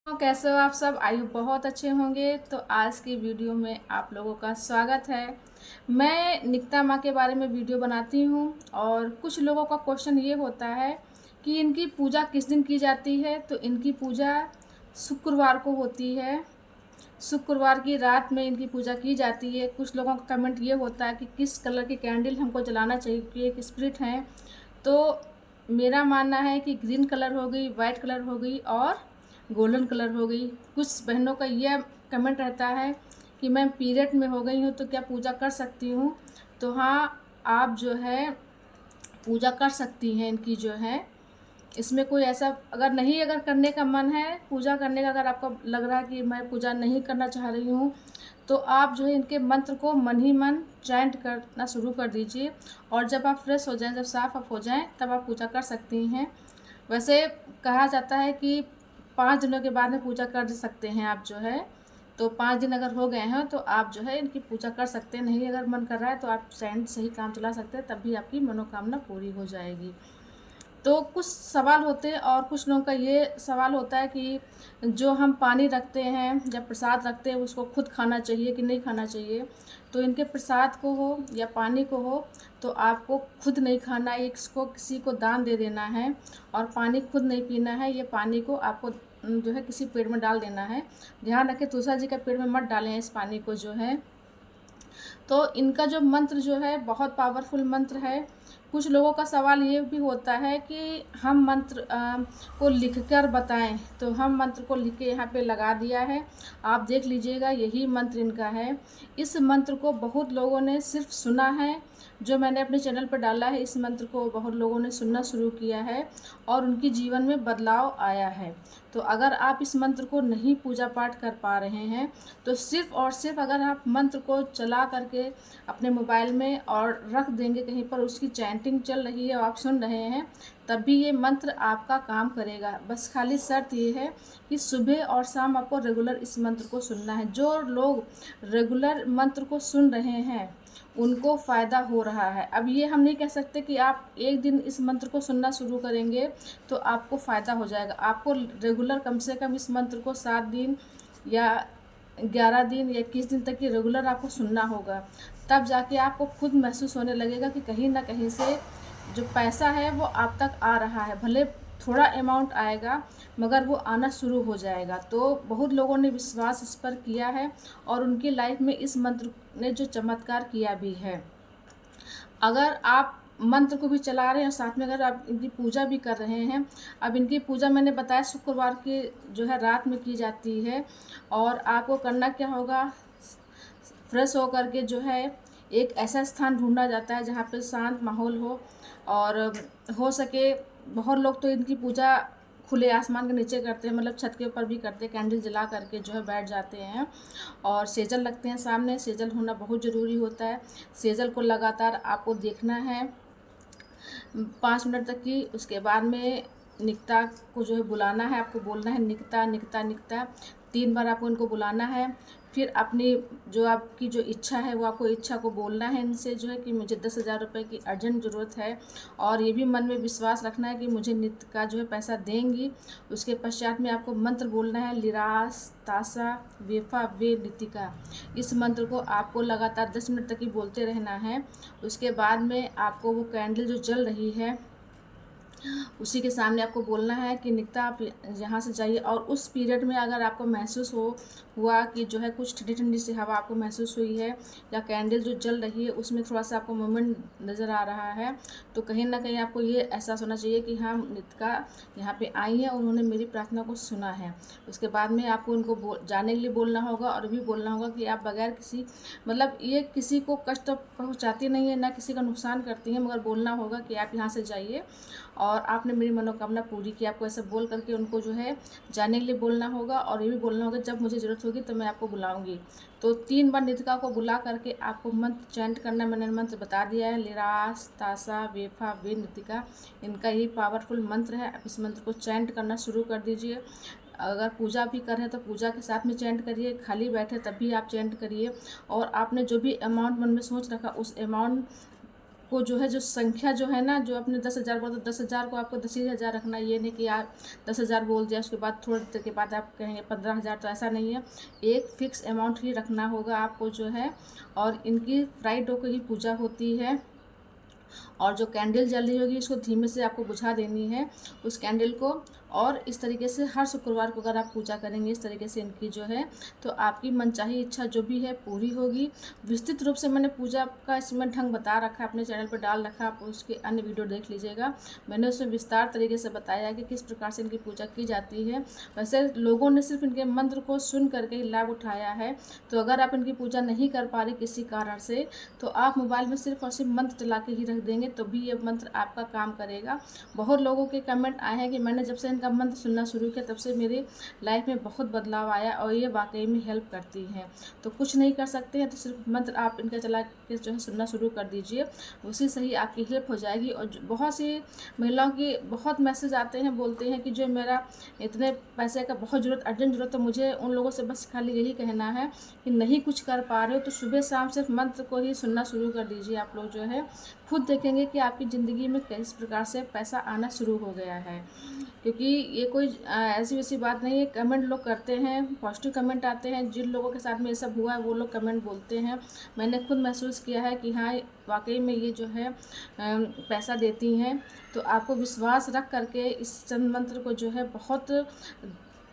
कैसे हो आप सब। आई होप बहुत अच्छे होंगे। तो आज की वीडियो में आप लोगों का स्वागत है। मैं निकिता माँ के बारे में वीडियो बनाती हूँ और कुछ लोगों का क्वेश्चन ये होता है कि इनकी पूजा किस दिन की जाती है। तो इनकी पूजा शुक्रवार को होती है। शुक्रवार की रात में इनकी पूजा की जाती है। कुछ लोगों का कमेंट ये होता है कि किस कलर की कैंडल हमको जलाना चाहिए कि एक स्पिरिट हैं। तो मेरा मानना है कि ग्रीन कलर हो गई, वाइट कलर हो गई और गोल्डन कलर हो गई। कुछ बहनों का यह कमेंट रहता है कि मैं पीरियड में हो गई हूँ तो क्या पूजा कर सकती हूँ। तो हाँ, आप जो है पूजा कर सकती हैं इनकी जो है। इसमें कोई ऐसा अगर करने का मन है पूजा करने का, अगर आपको लग रहा है कि मैं पूजा नहीं करना चाह रही हूँ, तो आप जो है इनके मंत्र को मन ही मन चैंट करना शुरू कर दीजिए। और जब आप फ्रेश हो जाएं, जब साफ आप हो जाएं, तब आप पूजा कर सकती हैं। वैसे कहा जाता है कि 5 दिनों के बाद में पूजा कर सकते हैं आप जो है। तो 5 दिन अगर हो गए हैं तो आप जो है इनकी पूजा कर सकते हैं। नहीं अगर मन कर रहा है तो आप चैंट से ही काम चला सकते हैं, तब भी आपकी मनोकामना पूरी हो जाएगी। तो कुछ सवाल होते हैं और कुछ लोगों का ये सवाल होता है कि जो हम पानी रखते हैं, जब प्रसाद रखते हैं, उसको खुद खाना चाहिए कि नहीं खाना चाहिए। तो इनके प्रसाद को हो या पानी को हो तो आपको खुद नहीं खाना है, इसको किसी को दान दे देना है। और पानी खुद नहीं पीना है, ये पानी को आपको जो है किसी पेड़ में डाल देना है। ध्यान रखें तुलसा जी के पेड़ में मत डालें इस पानी को जो है। तो इनका जो मंत्र जो है बहुत पावरफुल मंत्र है। कुछ लोगों का सवाल ये भी होता है कि हम मंत्र को लिखकर बताएं। तो हम मंत्र को लिख के यहाँ पे लगा दिया है, आप देख लीजिएगा, यही मंत्र इनका है। इस मंत्र को बहुत लोगों ने सिर्फ सुना है। जो मैंने अपने चैनल पर डाला है, इस मंत्र को बहुत लोगों ने सुनना शुरू किया है और उनके जीवन में बदलाव आया है। तो अगर आप इस मंत्र को नहीं पूजा पाठ कर पा रहे हैं तो सिर्फ़ और सिर्फ अगर आप मंत्र को चला करके अपने मोबाइल में और रख देंगे कहीं पर, उसकी चैंटिंग चल रही है और आप सुन रहे हैं, तब भी ये मंत्र आपका काम करेगा। बस खाली शर्त ये है कि सुबह और शाम आपको रेगुलर इस मंत्र को सुनना है। जो लोग रेगुलर मंत्र को सुन रहे हैं उनको फ़ायदा हो रहा है। अब ये हम नहीं कह सकते कि आप एक दिन इस मंत्र को सुनना शुरू करेंगे तो आपको फ़ायदा हो जाएगा। आपको रेगुलर कम से कम इस मंत्र को 7 दिन या 11 दिन या 21 दिन तक की रेगुलर आपको सुनना होगा। तब जाके आपको खुद महसूस होने लगेगा कि कहीं ना कहीं से जो पैसा है वो आप तक आ रहा है। भले थोड़ा अमाउंट आएगा मगर वो आना शुरू हो जाएगा। तो बहुत लोगों ने विश्वास इस पर किया है और उनकी लाइफ में इस मंत्र ने जो चमत्कार किया भी है। अगर आप मंत्र को भी चला रहे हैं और साथ में अगर आप इनकी पूजा भी कर रहे हैं, अब इनकी पूजा मैंने बताया शुक्रवार की जो है रात में की जाती है। और आपको करना क्या होगा, फ्रेश होकर के जो है एक ऐसा स्थान ढूंढा जाता है जहाँ पे शांत माहौल हो। और हो सके, बहुत लोग तो इनकी पूजा खुले आसमान के नीचे करते हैं, मतलब छत के ऊपर भी करते हैं, कैंडल जला करके जो है बैठ जाते हैं। और सेजल रखते हैं सामने, सेजल होना बहुत ज़रूरी होता है। सेजल को लगातार आपको देखना है 5 मिनट तक की। उसके बाद में निकिता को जो है बुलाना है, आपको बोलना है निकिता निकिता निकिता, 3 बार आपको इनको बुलाना है। फिर अपनी जो आपकी जो इच्छा है वो आपको इच्छा को बोलना है इनसे जो है कि मुझे 10,000 रुपये की अर्जेंट ज़रूरत है। और ये भी मन में विश्वास रखना है कि मुझे नित्य का जो है पैसा देंगी। उसके पश्चात में आपको मंत्र बोलना है लिरास तासा वेफा वे नितिका। इस मंत्र को आपको लगातार 10 मिनट तक ही बोलते रहना है। उसके बाद में आपको वो कैंडल जो जल रही है उसी के सामने आपको बोलना है कि निकिता आप यहाँ से जाइए। और उस पीरियड में अगर आपको महसूस हुआ कि जो है कुछ ठंडी ठंडी सी हवा आपको महसूस हुई है या कैंडल जो जल रही है उसमें थोड़ा सा आपको मोमेंट नज़र आ रहा है, तो कहीं ना कहीं आपको ये एहसास होना चाहिए कि हाँ निकिता यहाँ पे आई है, उन्होंने मेरी प्रार्थना को सुना है। उसके बाद में आपको उनको जाने के लिए बोलना होगा और भी बोलना होगा कि आप बगैर किसी, मतलब ये किसी को कष्ट पहुँचाती नहीं है, ना किसी का नुकसान करती है, मगर बोलना होगा कि आप यहाँ से जाइए और आपने मेरी मनोकामना पूरी की। आपको ऐसे बोल करके उनको जो है जाने के लिए बोलना होगा। और ये भी बोलना होगा जब मुझे ज़रूरत होगी तो मैं आपको बुलाऊंगी। तो 3 बार नितिका को बुला करके आपको मंत्र चैंट करना, मैंने मंत्र बता दिया है, लिरास तासा वेफा वे नितिका। इनका यही पावरफुल मंत्र है। आप इस मंत्र को चैंट करना शुरू कर दीजिए। अगर पूजा भी कर रहे हैं तो पूजा के साथ में चैंट करिए, खाली बैठे तब भी आप चैंट करिए। और आपने जो भी अमाउंट मन में सोच रखा उस अमाउंट को जो है, जो संख्या जो है ना, जो अपने 10,000 बोलते 10,000 को आपको 10,000 रखना, ये नहीं कि आप 10,000 बोल दिया उसके बाद थोड़ी देर के बाद आप कहेंगे 15,000, तो ऐसा नहीं है। एक फ़िक्स अमाउंट ही रखना होगा आपको जो है। और इनकी फ्राइडे को ही पूजा होती है। और जो कैंडल जल रही होगी इसको धीमे से आपको बुझा देनी है उस कैंडल को। और इस तरीके से हर शुक्रवार को अगर आप पूजा करेंगे इस तरीके से इनकी जो है, तो आपकी मनचाही इच्छा जो भी है पूरी होगी। विस्तृत रूप से मैंने पूजा का इसमें ढंग बता रखा है, अपने चैनल पर डाल रखा है, आप उसके अन्य वीडियो देख लीजिएगा। मैंने उसमें विस्तार तरीके से बताया है कि किस प्रकार से इनकी पूजा की जाती है। वैसे लोगों ने सिर्फ इनके मंत्र को सुन करके ही लाभ उठाया है। तो अगर आप इनकी पूजा नहीं कर पा रहे किसी कारण से, तो आप मोबाइल में सिर्फ और सिर्फ मंत्र चला के ही रख देंगे तो भी ये मंत्र आपका काम करेगा। बहुत लोगों के कमेंट आए हैं कि मैंने जब से इनका मंत्र सुनना शुरू किया तब से मेरी लाइफ में बहुत बदलाव आया और ये वाकई में हेल्प करती हैं। तो कुछ नहीं कर सकते हैं तो सिर्फ मंत्र आप इनका चला के जो है सुनना शुरू कर दीजिए, उसी से ही आपकी हेल्प हो जाएगी। और बहुत सी महिलाओं की बहुत मैसेज आते हैं, बोलते हैं कि जो मेरा इतने पैसे का बहुत ज़रूरत, अर्जेंट ज़रूरत, तो मुझे उन लोगों से बस खाली यही कहना है कि नहीं कुछ कर पा रहे हो तो सुबह शाम सिर्फ मंत्र को ही सुनना शुरू कर दीजिए। आप लोग जो है खुद देखेंगे कि आपकी ज़िंदगी में किस प्रकार से पैसा आना शुरू हो गया है। क्योंकि ये कोई ऐसी वैसी बात नहीं है। कमेंट लोग करते हैं, पॉजिटिव कमेंट आते हैं, जिन लोगों के साथ में ये सब हुआ है वो लोग कमेंट बोलते हैं। मैंने खुद महसूस किया है कि हाँ वाकई में ये जो है पैसा देती हैं। तो आपको विश्वास रख करके इस चंद मंत्र को जो है बहुत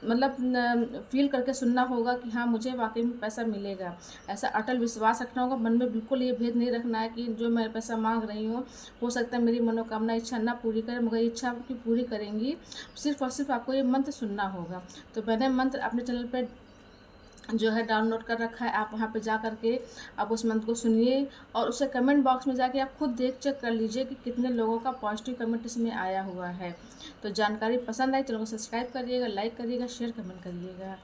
मतलब फील करके सुनना होगा कि हाँ मुझे वाकई में पैसा मिलेगा। ऐसा अटल विश्वास रखना होगा, मन में बिल्कुल ये भेद नहीं रखना है कि जो मैं पैसा मांग रही हूँ हो सकता है मेरी मनोकामना इच्छा ना पूरी करे, मगर इच्छा की पूरी करेंगी। सिर्फ और सिर्फ आपको ये मंत्र सुनना होगा। तो मैंने मंत्र अपने चैनल पर जो है डाउनलोड कर रखा है, आप वहाँ पे जा करके आप उस मंत्र को सुनिए और उसे कमेंट बॉक्स में जाके आप खुद देख चेक कर लीजिए कि कितने लोगों का पॉजिटिव कमेंट इसमें आया हुआ है। तो जानकारी पसंद आई चैनल को सब्सक्राइब करिएगा, लाइक करिएगा, शेयर कमेंट करिएगा।